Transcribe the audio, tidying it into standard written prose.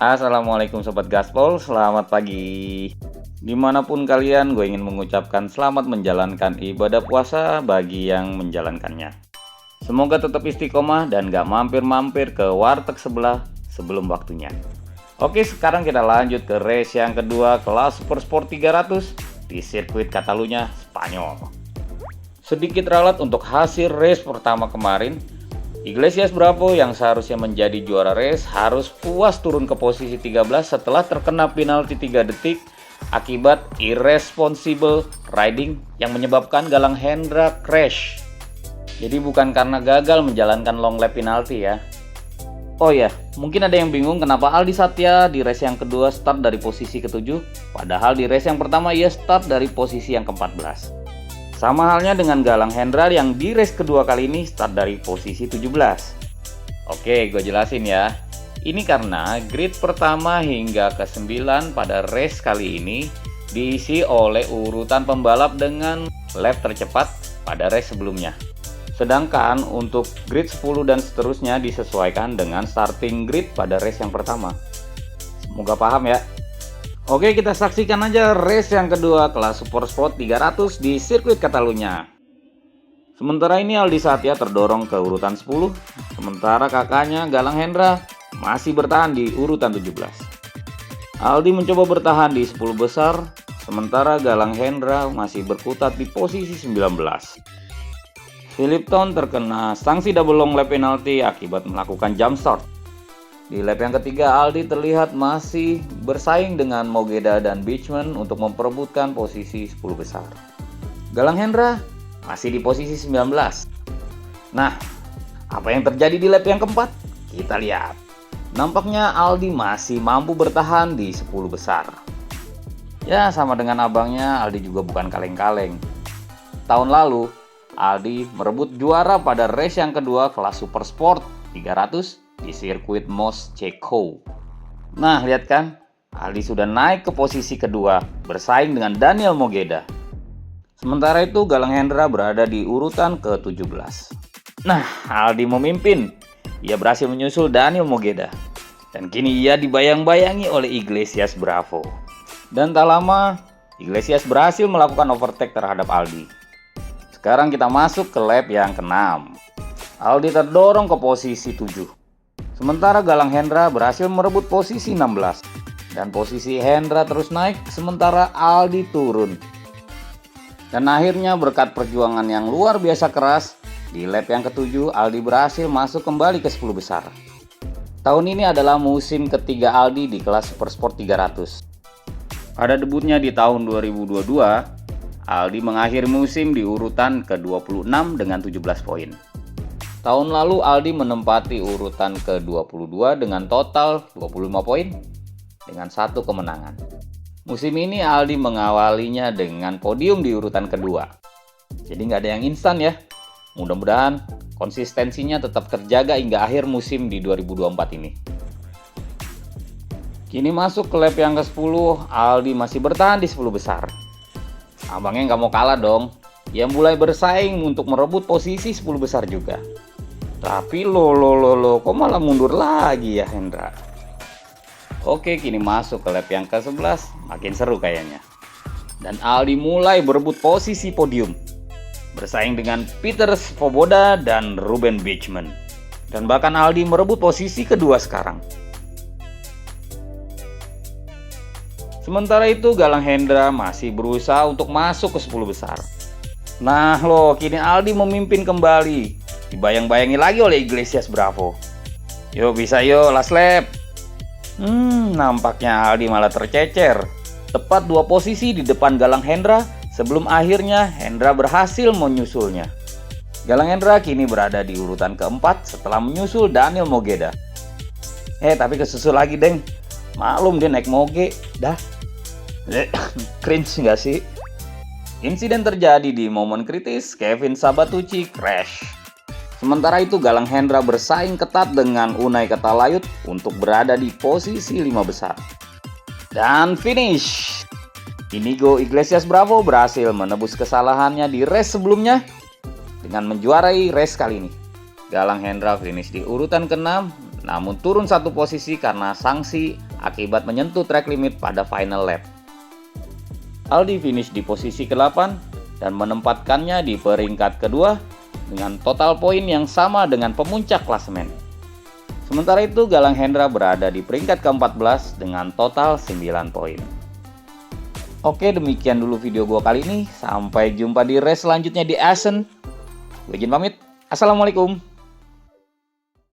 Assalamualaikum Sobat Gaspol, selamat pagi. Dimanapun kalian, gue ingin mengucapkan selamat menjalankan ibadah puasa bagi yang menjalankannya. Semoga tetap istiqomah dan gak mampir-mampir ke warteg sebelah sebelum waktunya. Oke, sekarang kita lanjut ke race yang kedua kelas Super Sport 300 di sirkuit Catalunya, Spanyol. Sedikit ralat untuk hasil race pertama kemarin. Iglesias Bravo yang seharusnya menjadi juara race harus puas turun ke posisi 13 setelah terkena penalti 3 detik akibat irresponsible riding yang menyebabkan Galang Hendra crash. Jadi bukan karena gagal menjalankan long lap penalti ya. Oh ya, mungkin ada yang bingung kenapa Aldi Satya di race yang kedua start dari posisi ke-7, padahal di race yang pertama ia start dari posisi yang ke-14. Sama halnya dengan Galang Hendra yang di race kedua kali ini start dari posisi 17. Oke, gue jelasin ya. Ini karena grid pertama hingga ke-9 pada race kali ini diisi oleh urutan pembalap dengan lap tercepat pada race sebelumnya. Sedangkan untuk grid 10 dan seterusnya disesuaikan dengan starting grid pada race yang pertama. Semoga paham ya. Oke, kita saksikan aja race yang kedua kelas Super Sport 300 di sirkuit Catalunya. Sementara ini Aldi Satya terdorong ke urutan 10, sementara kakaknya Galang Hendra masih bertahan di urutan 17. Aldi mencoba bertahan di 10 besar, sementara Galang Hendra masih berkutat di posisi 19. Philip Town terkena sanksi double long lap penalty akibat melakukan jump start. Di lap yang ketiga, Aldi terlihat masih bersaing dengan Mogeda dan Beachman untuk memperebutkan posisi 10 besar. Galang Hendra masih di posisi 19. Nah, apa yang terjadi di lap yang keempat? Kita lihat. Nampaknya Aldi masih mampu bertahan di 10 besar. Ya, sama dengan abangnya, Aldi juga bukan kaleng-kaleng. Tahun lalu, Aldi merebut juara pada race yang kedua kelas Super Sport 300 di sirkuit Mos-Checo. Nah, lihat kan? Aldi sudah naik ke posisi kedua, bersaing dengan Daniel Mogeda. Sementara itu, Galang Hendra berada di urutan ke-17. Nah, Aldi memimpin. Ia berhasil menyusul Daniel Mogeda. Dan kini ia dibayang-bayangi oleh Iglesias Bravo. Dan tak lama, Iglesias berhasil melakukan overtake terhadap Aldi. Sekarang kita masuk ke lap yang ke-6. Aldi terdorong ke posisi 7. Sementara Galang Hendra berhasil merebut posisi 16. Dan posisi Hendra terus naik sementara Aldi turun. Dan akhirnya berkat perjuangan yang luar biasa keras, di lap yang ke-7 Aldi berhasil masuk kembali ke 10 besar. Tahun ini adalah musim ketiga Aldi di kelas Super Sport 300. Pada debutnya di tahun 2022, Aldi mengakhiri musim di urutan ke-26 dengan 17 poin. Tahun lalu Aldi menempati urutan ke-22 dengan total 25 poin dengan 1 kemenangan. Musim ini Aldi mengawalinya dengan podium di urutan kedua. Jadi nggak ada yang instan ya. Mudah-mudahan konsistensinya tetap terjaga hingga akhir musim di 2024 ini. Kini masuk ke lap yang ke-10, Aldi masih bertahan di 10 besar. Abangnya nggak mau kalah dong. Ia mulai bersaing untuk merebut posisi 10 besar juga. Tapi kok malah mundur lagi ya Hendra? Oke, kini masuk ke lap yang ke-11, makin seru kayaknya. Dan Aldi mulai berebut posisi podium, bersaing dengan Peter Svoboda dan Ruben Beachman. Dan bahkan Aldi merebut posisi kedua sekarang. Sementara itu Galang Hendra masih berusaha untuk masuk ke 10 besar. Nah kini Aldi memimpin kembali. Dibayang-bayangi lagi oleh Iglesias Bravo. Yuk bisa yuk, last lap. Nampaknya Aldi malah tercecer. Tepat 2 posisi di depan Galang Hendra sebelum akhirnya Hendra berhasil menyusulnya. Galang Hendra kini berada di urutan ke-4 setelah menyusul Daniel Mogeda. Tapi kesusul lagi deng. Maklum dia naik moge. Dah. Cringe nggak sih? Insiden terjadi di momen kritis Kevin Sabatucci crash. Sementara itu Galang Hendra bersaing ketat dengan Unai Katalayut untuk berada di posisi 5 besar. Dan finish. Inigo Iglesias Bravo berhasil menebus kesalahannya di race sebelumnya dengan menjuarai race kali ini. Galang Hendra finish di urutan ke-6, namun turun 1 posisi karena sanksi akibat menyentuh track limit pada final lap. Aldi finish di posisi ke-8 dan menempatkannya di peringkat kedua dengan total poin yang sama dengan pemuncak klasemen. Sementara itu Galang Hendra berada di peringkat ke-14 dengan total 9 poin. Oke, demikian dulu video gua kali ini. Sampai jumpa di race selanjutnya di Assen. Gue izin pamit. Assalamualaikum.